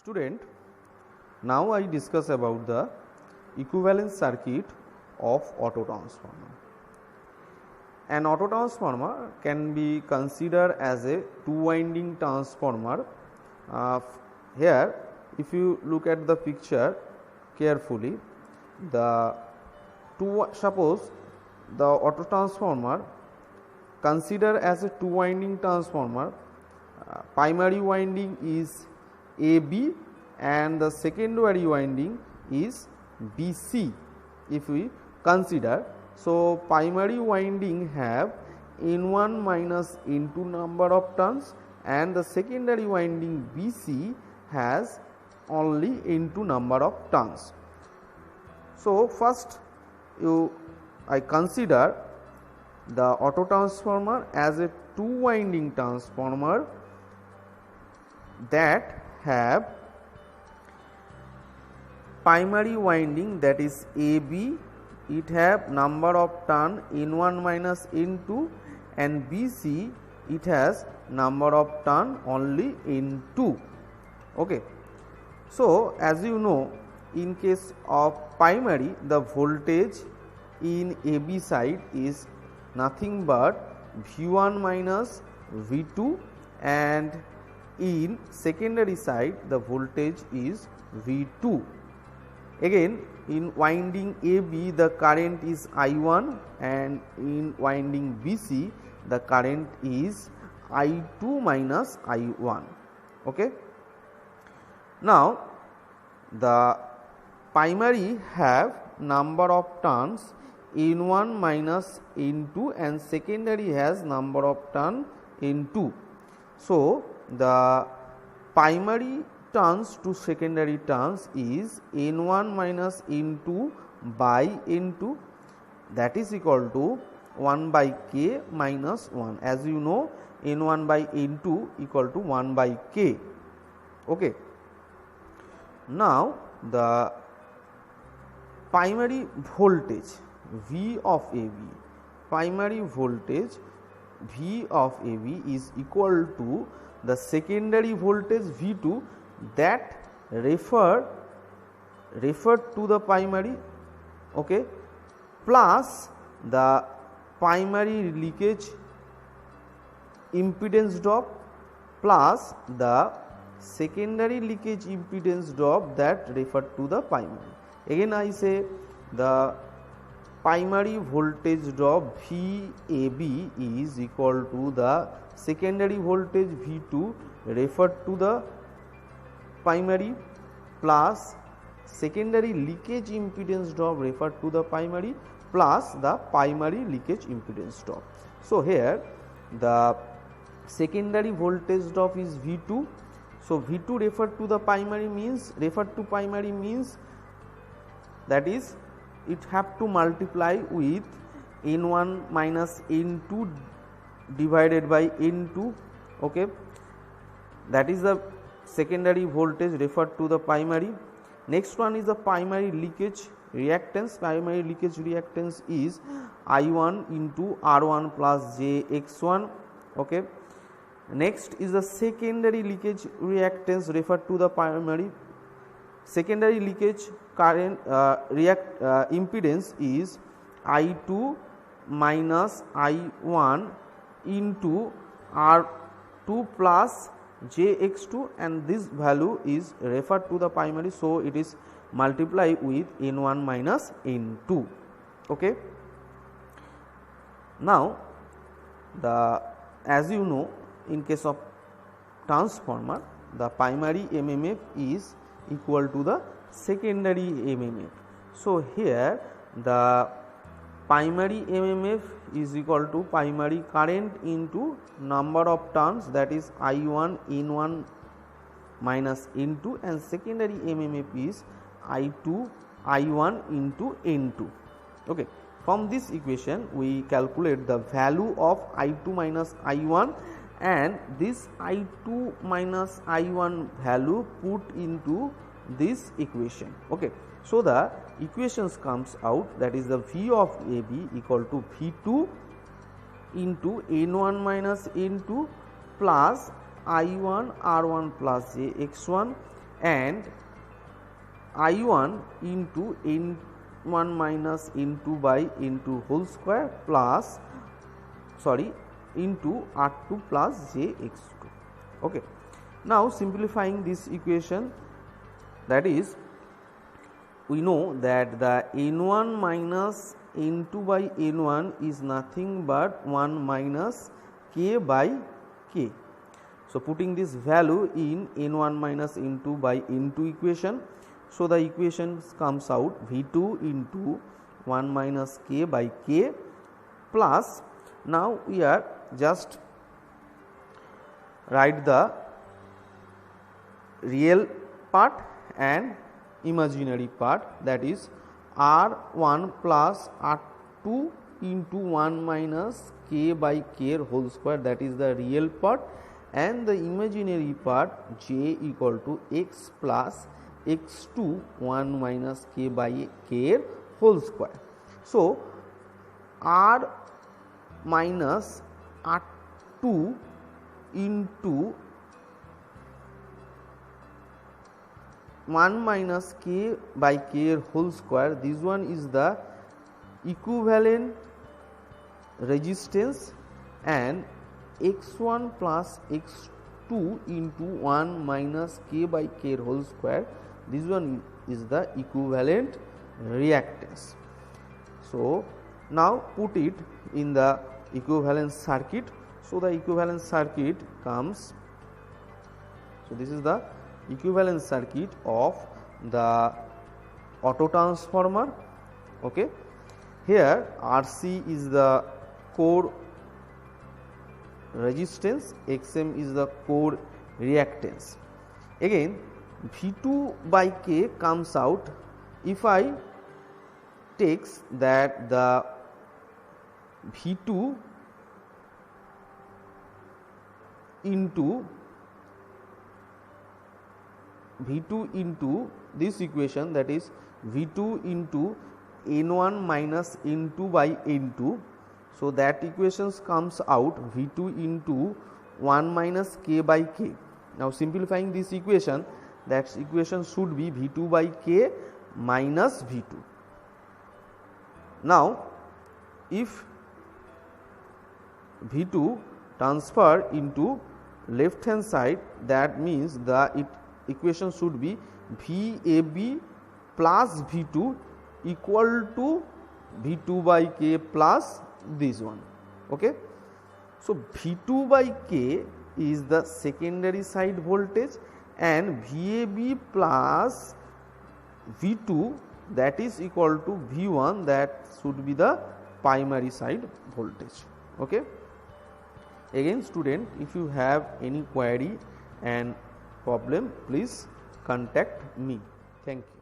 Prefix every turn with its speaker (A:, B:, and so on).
A: Student, now I discuss about the equivalence circuit of autotransformer. An autotransformer can be considered as a two-winding transformer. Here, if you look at the picture carefully, suppose the autotransformer considered as a two-winding transformer, primary winding is AB and the secondary winding is BC. If we consider, so primary winding have N1 minus N2 number of turns and the secondary winding BC has only N2 number of turns. So first I consider the autotransformer as a two-winding transformer that have primary winding, that is AB, it have number of turn N1 minus N2, and BC it has number of turn only N2. Okay. So as you know, in case of primary, the voltage in AB side is nothing but V1 minus V2, and in secondary side the voltage is V2. Again, in winding AB the current is I1 and in winding BC the current is I2 minus I1. Okay. Now the primary have number of turns N1 minus N2 and secondary has number of turn N2. So the primary turns to secondary turns is N1 minus N2 by N2, that is equal to 1 by K minus 1. As you know, N1 by N2 equal to 1 by K. Okay. Now the primary voltage V of AB, primary voltage V of AB is equal to the secondary voltage V2 that referred to the primary, okay, plus the primary leakage impedance drop plus the secondary leakage impedance drop that referred to the primary. Again I say the primary voltage drop VAB is equal to the secondary voltage V2 referred to the primary plus secondary leakage impedance drop referred to the primary plus the primary leakage impedance drop. So here the secondary voltage drop is V2. So V2 referred to the primary means that is it have to multiply with N1 minus N2 divided by N2. Okay, that is the secondary voltage referred to the primary. Next one is the primary leakage reactance. Primary leakage reactance is I1 into R1 plus jX1. Okay. Next is the secondary leakage reactance referred to the primary. Secondary leakage current impedance is I2 minus I1 into R2 plus jX2, and this value is referred to the primary, so it is multiplied with N1 minus N2. Okay. Now as you know, in case of transformer the primary MMF is equal to the secondary MMF. So here the primary MMF is equal to primary current into number of turns, that is I1 N1 minus N2, and secondary MMF is I2 I1 into N2. Okay. From this equation we calculate the value of I2 minus I1, and this I2 minus I1 value put into this equation. Okay. So the equations comes out, that is the V of AB equal to V2 into N1 minus N2 plus I1 R1 plus jX1 and I1 into N1 minus N2 by N2 whole square plus into R2 plus Jx2. Okay. Now simplifying this equation, that is, we know that the N1 minus N2 by N1 is nothing but 1 minus K by K. So putting this value in N1 minus N2 by N2 equation, so the equation comes out V2 into 1 minus K by K plus, now we are just write the real part and imaginary part, that is R1 plus R2 into 1 minus K by K whole square, that is the real part, and the imaginary part J equal to X plus X2 1 minus K by K whole square. So R minus R2 into 1 minus K by K whole square, this one is the equivalent resistance, and x1 plus x2 into 1 minus K by K whole square, this one is the equivalent reactance. So now put it in the equivalent circuit. So the equivalent circuit comes, so this is the equivalent circuit of the auto transformer. Okay, here RC is the core resistance, Xm is the core reactance. Again V2 by K comes out, if I takes that the V2 into this equation, that is V2 into N1 minus N2 by N2. So that equations comes out V2 into 1 minus K by K. Now simplifying this equation, that equation should be V2 by K minus V2. Now if V2 transfer into left hand side, that means the equation should be VAB plus V2 equal to V2 by K plus this one. Okay, so V2 by K is the secondary side voltage, and VAB plus V2, that is equal to V1, that should be the primary side voltage. Okay. Again student, if you have any query and problem, please contact me. Thank you.